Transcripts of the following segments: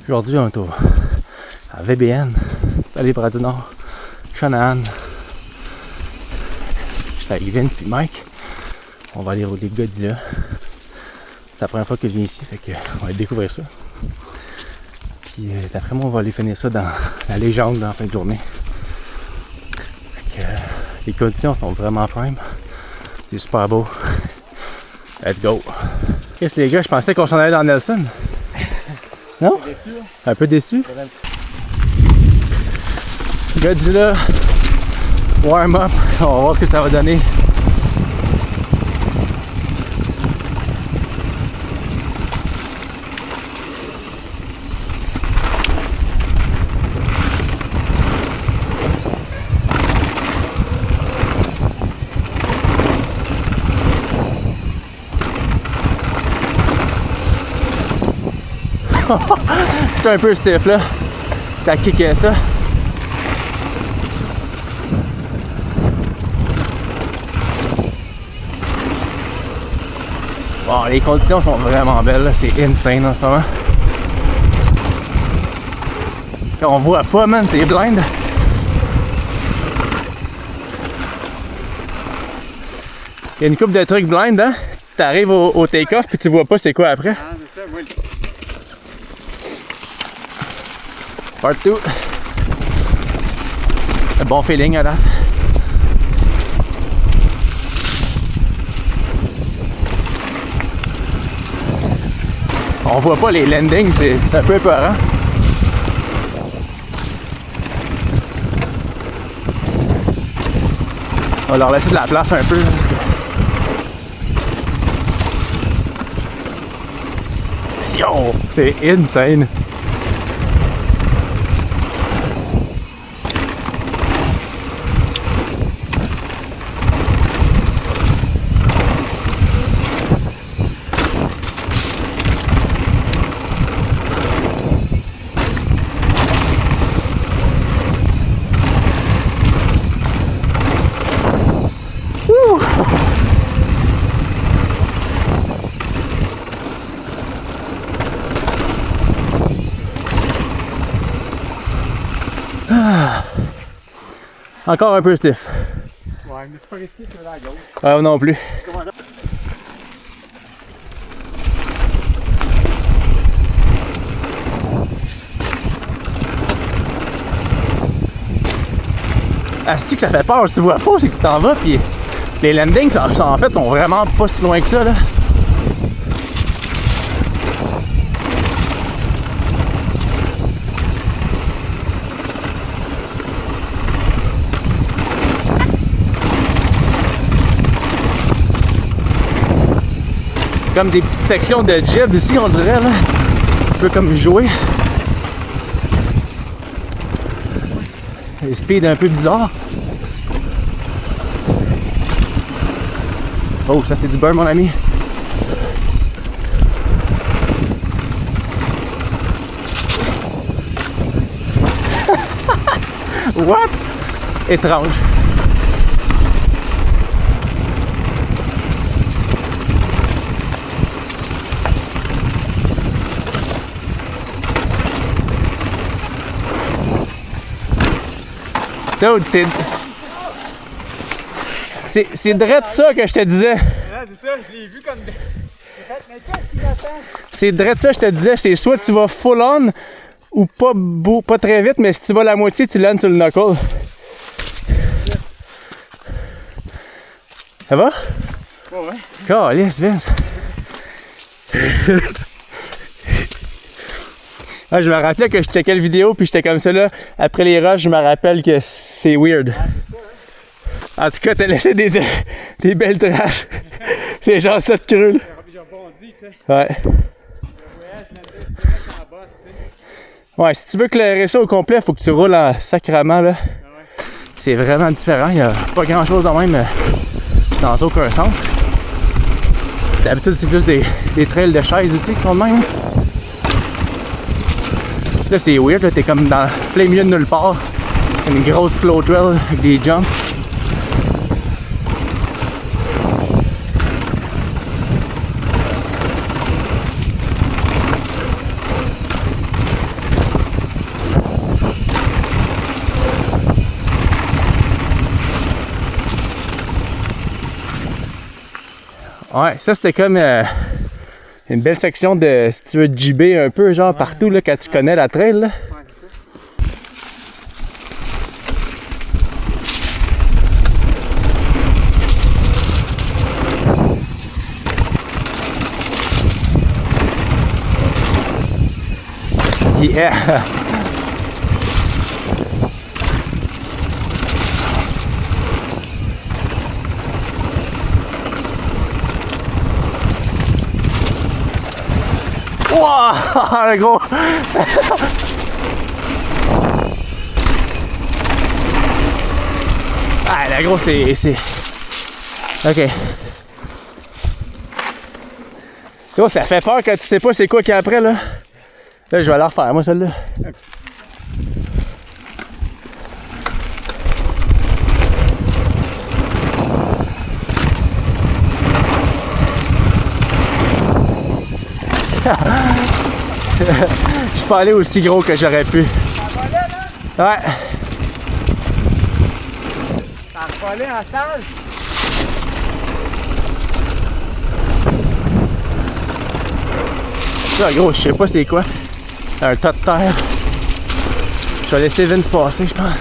Aujourd'hui, on est à VBN, dans les Bras du Nord, Shanahan. J'étais avec Vince et Mike. On va aller rouler Godzilla. C'est la première fois que je viens ici, fait qu'on va découvrir ça. Puis d'après moi, on va aller finir ça dans la légende en fin de journée. Fait que, les conditions sont vraiment prime. C'est super beau. Let's go! Qu'est-ce les gars, je pensais qu'on s'en allait dans Nelson. Non? Déçu, hein? Un peu déçu. Godzilla, warm up, on va voir ce que ça va donner. J'étais un peu stiff là, ça kickait ça. Bon, les conditions sont vraiment belles, c'est insane en ce moment. On voit pas, man, c'est blind. Il y a une couple de trucs blind, hein? T'arrives au take-off puis tu vois pas c'est quoi après. Ah, c'est ça, moi. Part 2. Un bon feeling à date. On voit pas les landings, c'est un peu épeurant. On va leur laisser de la place un peu. Parce que... Yo! C'est insane! Encore un peu stiff. Ouais, mais c'est pas risqué sur la gauche. Ouais, non plus. Comment ça? Asti que ça fait peur, si tu vois pas, c'est que tu t'en vas, puis les landings, en fait, sont vraiment pas si loin que ça, là. Comme des petites sections de jib ici, on dirait, là. Tu peux comme jouer. Les speeds un peu bizarres. Oh, ça c'est du beurre, mon ami. What? Étrange. Dude, c'est direct ça que je te disais. Ouais, c'est ça, je l'ai vu comme. Mais qu'est-ce qu'il attend? C'est direct ça que je te disais. C'est soit tu vas full on ou pas très vite, mais si tu vas la moitié, tu landes sur le knuckle. Ça va? Oh, ouais. Calisse, Vince. Ah, je me rappelais que je checkais la vidéo puis j'étais comme ça là. Après les rushs, je me rappelle que c'est weird. En tout cas, t'as laissé des belles traces. C'est genre ça de creux. J'ai rebondi, tu sais. Ouais. Le voyage, je direct en bas, tu sais. Ouais, si tu veux clairer ça au complet, faut que tu roules en sacrament là. Ah ouais. C'est vraiment différent. Il n'y a pas grand chose de même dans aucun sens. D'habitude, c'est plus des trails de chaises aussi qui sont de même. Là, c'est weird, là, t'es comme dans plein milieu de nulle part. Une grosse flow trail avec des jumps. Ouais, ça c'était comme une belle section de, si tu veux, de JB un peu, genre partout là, quand tu connais la trail. Là. Ouais, c'est ça. Yeah! Wow! Le gros! Ah, le gros, c'est... Ok. Gros, ça fait peur quand tu sais pas c'est quoi qu'il y a après, là. Là, je vais la refaire, moi, celle-là. Je suis pas allé aussi gros que j'aurais pu. Ça Ouais. a volé en salle. Ça, gros, je sais pas c'est quoi. Un tas de terre. Je vais laisser Vince passer, je pense.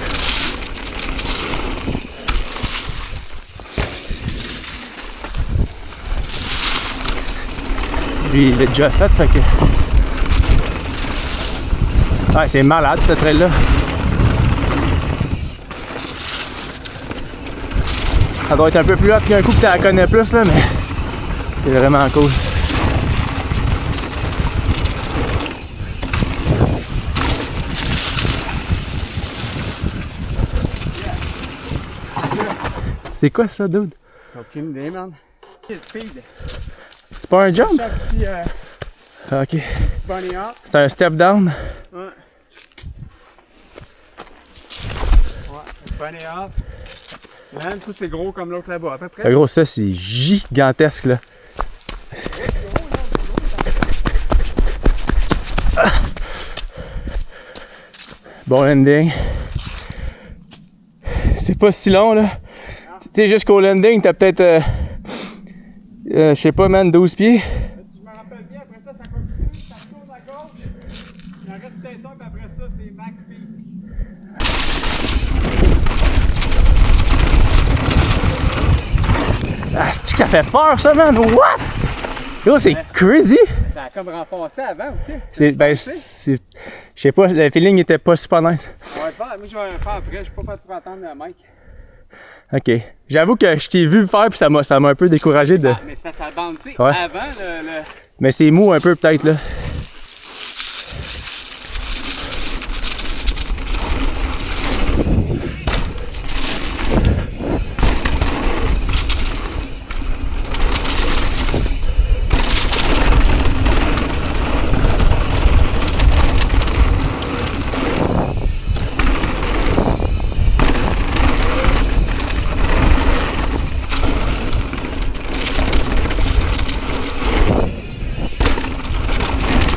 Lui, il l'a déjà fait que... Ouais, c'est malade, cette trail-là. Ça doit être un peu plus hot qu'un coup que tu la connais plus, là, mais c'est vraiment cool. C'est quoi ça, dude? Aucune idée, man. Speed. C'est pas un jump? Chaque petit Ok. bunny hop. C'est un step down? Ouais. Ouais, bunny hop. Man, tout c'est gros comme l'autre là-bas, à peu près. Gros, ça, c'est gigantesque, là. Bon landing. C'est pas si long, là. Tu sais, jusqu'au landing, t'as peut-être, je sais pas, man, 12 pieds. Si je me rappelle bien, après ça, ça continue, ça tourne à gauche. Il en reste peut-être un, puis après ça, c'est max speed. Ah, c'est que ça fait peur, ça, man! What? Gros, c'est crazy! Ça a comme renforcé avant aussi. C'est, ben, c'est... Je sais pas, le feeling était pas super nice. On va le faire. Moi, je vais le faire après. Je suis pas fait pour attendre Mike. Ok. J'avoue que je t'ai vu le faire, puis ça m'a un peu découragé de... Ah, mais c'est parce que ça a bouncé. Ouais. Avant, le... Mais c'est mou un peu, peut-être, là.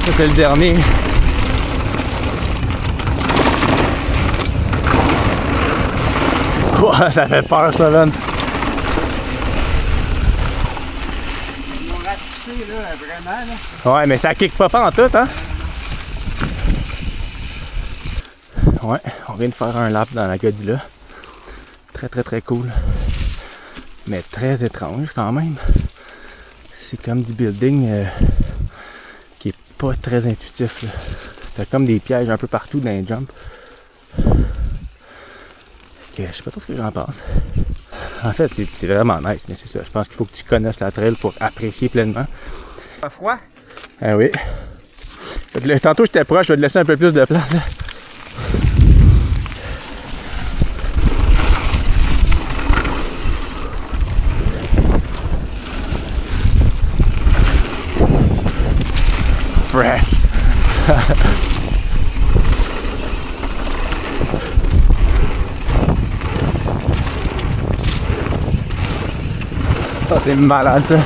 Ça, c'est le dernier. Ouah, ça fait peur, ça, man. Ils m'ont ratissé, là, vraiment, là. Ouais, mais ça kick pas en tout, hein? Ouais, on vient de faire un lap dans la Godilla. Très, très, très cool. Mais très étrange, quand même. C'est comme du building qui est pas très intuitif, là. T'as comme des pièges un peu partout dans les jumps. Je sais pas trop ce que j'en pense. En fait, c'est vraiment nice, mais c'est ça. Je pense qu'il faut que tu connaisses la trail pour apprécier pleinement. Pas froid? Ah oui. Tantôt j'étais proche, je vais te laisser un peu plus de place, là. Fresh. Oh, c'est malade, ça.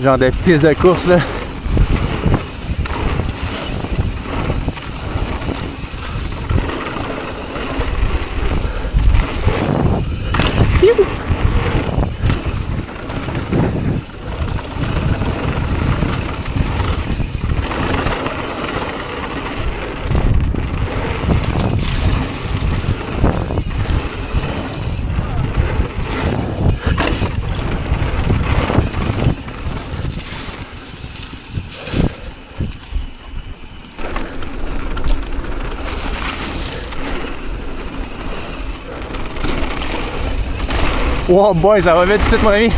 Genre des pistes de course, là. Oh boy, ça va vite tout de suite, mon ami.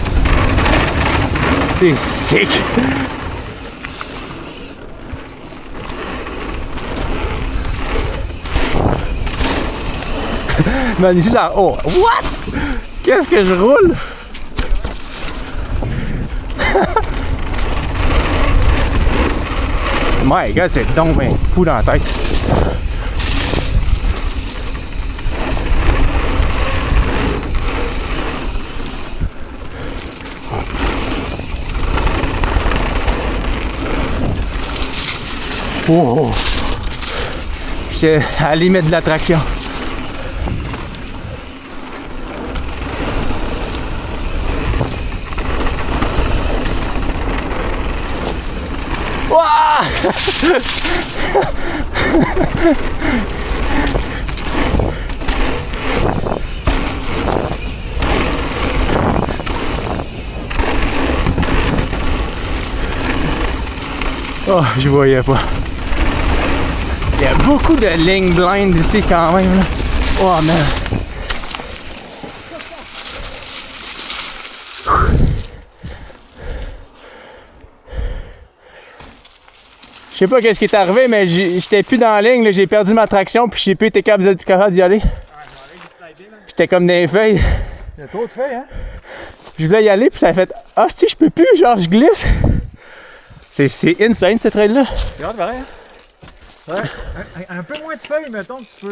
C'est sick. Man, ici, ça... Oh, what? Qu'est-ce que je roule? My God, c'est donc ben fou dans la tête. Oh! J'étais à la limite de l'attraction. Ouah! Oh, je voyais pas. Il y a beaucoup de lignes blind ici quand même. Là. Oh man. Je sais pas qu'est-ce qui est arrivé, mais j'étais plus dans la ligne, j'ai perdu ma traction puis j'ai plus été capable d'y aller. J'étais comme dans les feuilles. Il y a trop de feuilles, hein? Je voulais y aller puis ça a fait ah si je peux plus, genre je glisse. C'est insane cette trail là. C'est hâte, pareil, hein? Ouais. Un peu moins de feuilles, mettons, que tu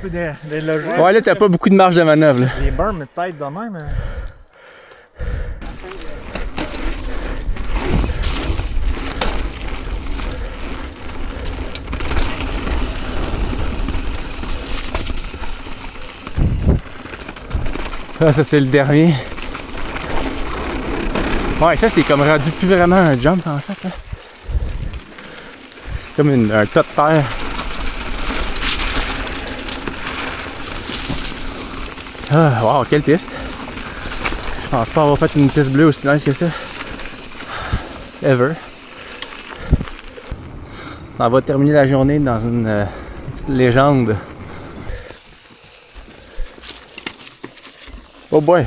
peux déloger. Ouais, là t'as pas beaucoup de marge de manœuvre là. Les berms de tête de même. Hein? Ah, ça c'est le dernier. Ouais, ça c'est comme rendu plus vraiment un jump en fait. Là. C'est comme un tas de terre. Ah, wow, quelle piste! Je pense pas avoir fait une piste bleue aussi nice que ça. Ever. Ça va terminer la journée dans une petite légende. Oh boy!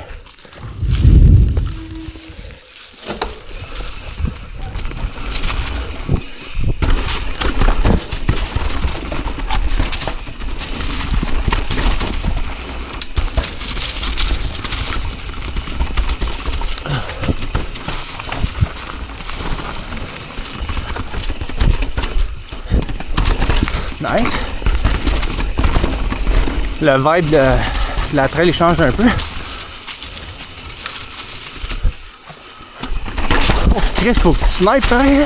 Nice! Le vibe de la trail change un peu. Oh Chris, faut que tu snipes pareil!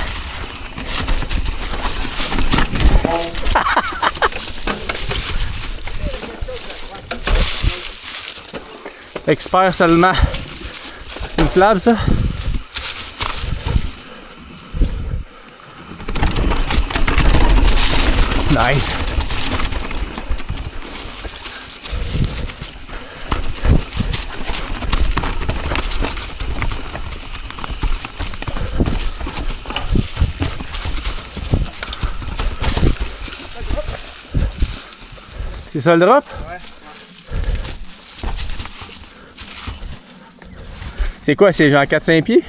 Expert seulement. C'est une slab ça? Nice. C'est ça le drop? Ouais. C'est quoi? C'est genre 4-5 pieds?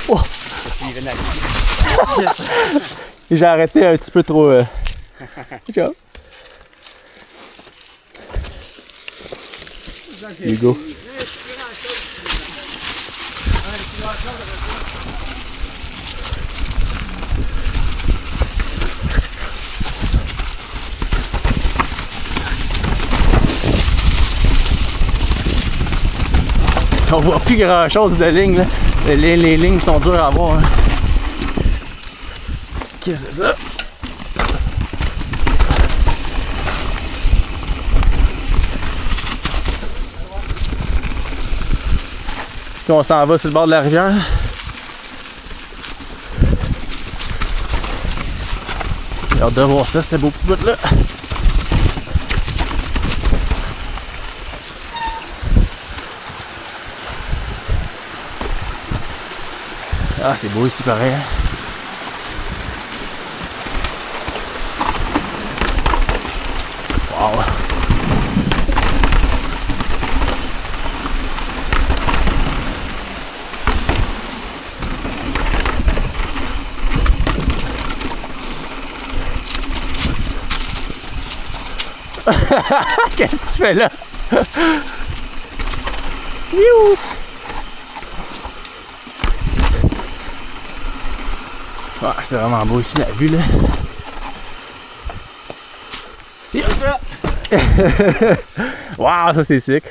Oh. J'ai arrêté un petit peu trop. Ciao. Hugo. On voit plus grand chose de ligne là. Les lignes sont dures à voir. Hein. Qu'est-ce que c'est ça? Est-ce qu'on s'en va sur le bord de la rivière? J'ai hâte de voir ça, ce beau petit bout là. Ah, c'est beau ici pareil. Hein? Wow! Qu'est-ce que tu fais là? Youhou! Ah, c'est vraiment beau ici, la vue là. Wow, ça c'est sick.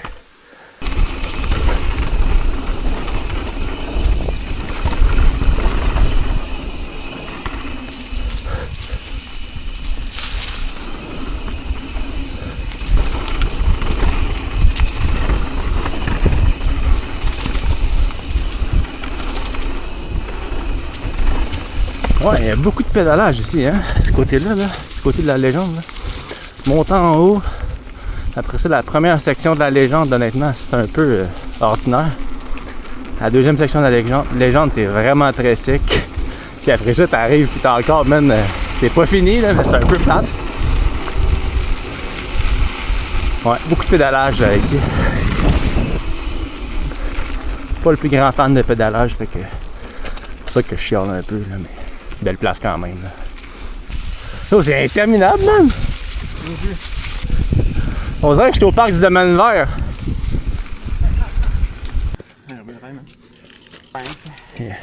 Ouais, il y a beaucoup de pédalage ici, hein, ce côté-là, là, ce côté de la légende. Là. Montant en haut, après ça, la première section de la légende, honnêtement, c'est un peu ordinaire. La deuxième section de la légende, c'est vraiment très sec. Puis après ça, t'arrives, puis t'as encore, man, c'est pas fini, là, mais c'est un peu plate. Ouais, beaucoup de pédalage là, ici. Pas le plus grand fan de pédalage, fait que c'est pour ça que je chiale un peu, là, mais belle place quand même. Là. Oh, c'est interminable, man! On dirait que je suis au parc du domaine vert. Yeah.